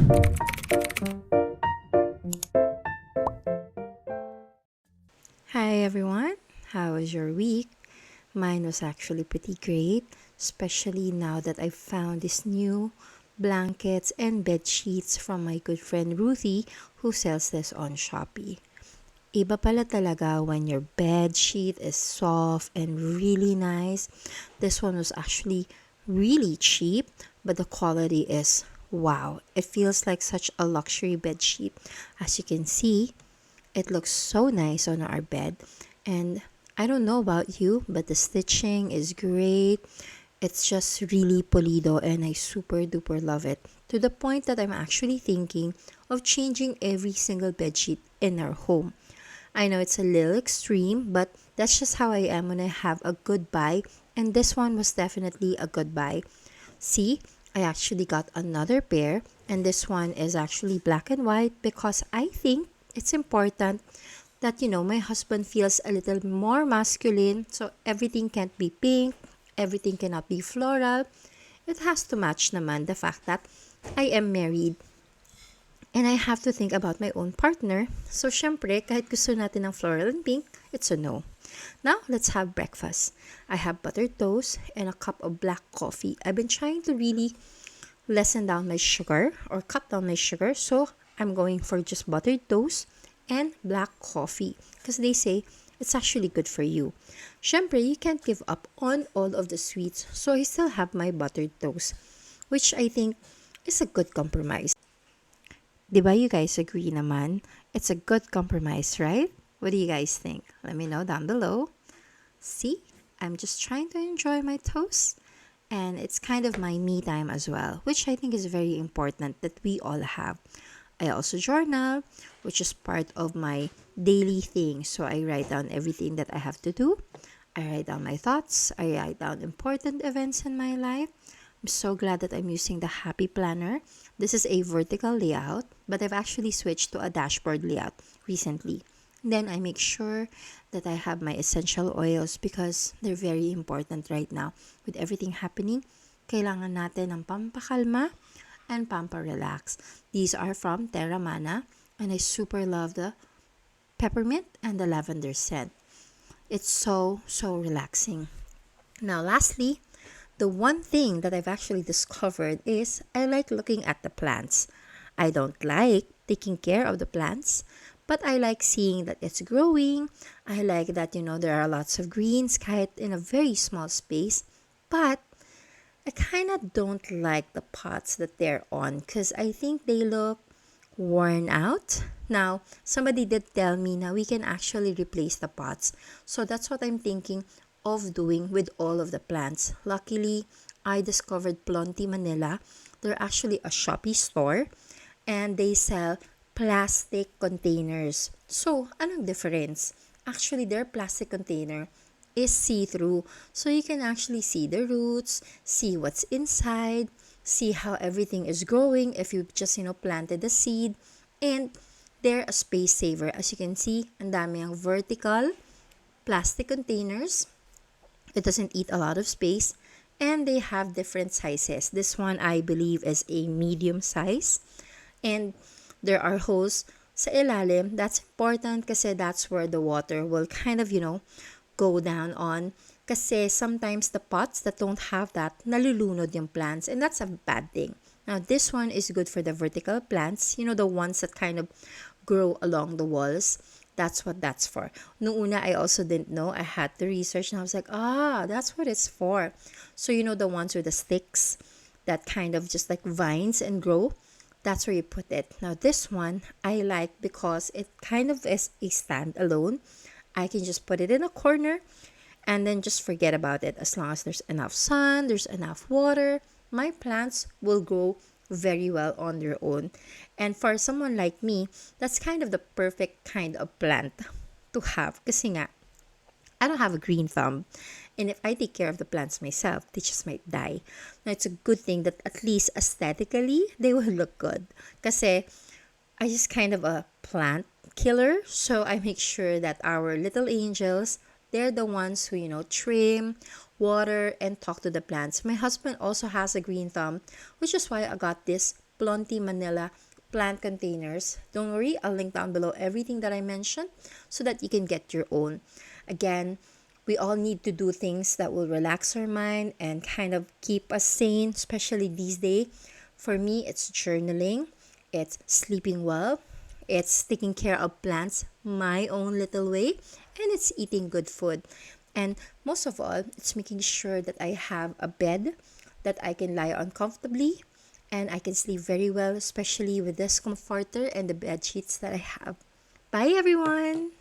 Hi everyone, how was your week? Mine was actually pretty great, especially now that I found these new blankets and bed sheets from my good friend Ruthie who sells this on Shopee. Iba pala talaga when your bed sheet is soft and really nice. This one was actually really cheap, but the quality is wow. It feels like such a luxury bed sheet. As you can see, it looks so nice on our bed. And I don't know about you, but the stitching is great. It's just really polido and I super duper love it. To the point that I'm actually thinking of changing every single bedsheet in our home. I know it's a little extreme, but that's just how I am when I have a good buy. And this one was definitely a good buy. See, I actually got another pair, and this one is actually black and white because I think it's important that my husband feels a little more masculine, so everything can't be pink, everything cannot be floral. It has to match naman the fact that I am married and I have to think about my own partner. So syempre, kahit gusto natin ng floral and pink, it's a no. Now, let's have breakfast. I have buttered toast and a cup of black coffee. I've been trying to really lessen down my sugar or cut down my sugar, so I'm going for just buttered toast and black coffee because they say it's actually good for you. Syempre, you can't give up on all of the sweets, so I still have my buttered toast, which I think is a good compromise. Diba you guys agree naman? It's a good compromise, right? What do you guys think? Let me know down below. See, I'm just trying to enjoy my toast. And it's kind of my me time as well, which I think is very important that we all have. I also journal, which is part of my daily thing. So I write down everything that I have to do. I write down my thoughts. I write down important events in my life. I'm so glad that I'm using the Happy Planner. This is a vertical layout, but I've actually switched to a dashboard layout recently. Then I make sure that I have my essential oils because they're very important right now. With everything happening, kailangan natin ng pampakalma and pamparelax. These are from Terra Mana and I super love the peppermint and the lavender scent. It's so relaxing. Now lastly, the one thing that I've actually discovered is I like looking at the plants. I don't like taking care of the plants, but I like seeing that it's growing. I like that, there are lots of greens kahit in a very small space. But I kind of don't like the pots that they're on because I think they look worn out. Now, somebody did tell me now we can actually replace the pots. So that's what I'm thinking of doing with all of the plants. Luckily, I discovered Plonti Manila. They're actually a Shopee store and they sell plastic containers. So, anong difference? Actually, their plastic container is see-through. So, you can actually see the roots, see what's inside, see how everything is growing if you just, planted the seed. And they're a space saver. As you can see, ang dami ang vertical plastic containers. It doesn't eat a lot of space. And they have different sizes. This one, I believe, is a medium size. And there are holes sa ilalim. That's important kasi that's where the water will kind of, go down on. Kasi sometimes the pots that don't have that, nalulunod yung plants. And that's a bad thing. Now, this one is good for the vertical plants. The ones that kind of grow along the walls. That's what that's for. Noong una, I also didn't know. I had to research and I was like, that's what it's for. So, the ones with the sticks that kind of just like vines and grow. That's where you put it. Now, this one I like because it kind of is a standalone. I can just put it in a corner and then just forget about it. As long as there's enough sun, there's enough water, my plants will grow very well on their own. And for someone like me, that's kind of the perfect kind of plant to have. Kasi nga, I don't have a green thumb. And if I take care of the plants myself, they just might die. Now, it's a good thing that at least aesthetically, they will look good. Kasi I just kind of a plant killer. So I make sure that our little angels, they're the ones who, trim, water, and talk to the plants. My husband also has a green thumb, which is why I got this Blondie Manila plant containers. Don't worry, I'll link down below everything that I mentioned so that you can get your own. Again, we all need to do things that will relax our mind and kind of keep us sane, especially these days. For me, it's journaling, it's sleeping well, it's taking care of plants my own little way, and it's eating good food. And most of all, it's making sure that I have a bed that I can lie on comfortably and I can sleep very well, especially with this comforter and the bed sheets that I have. Bye, everyone!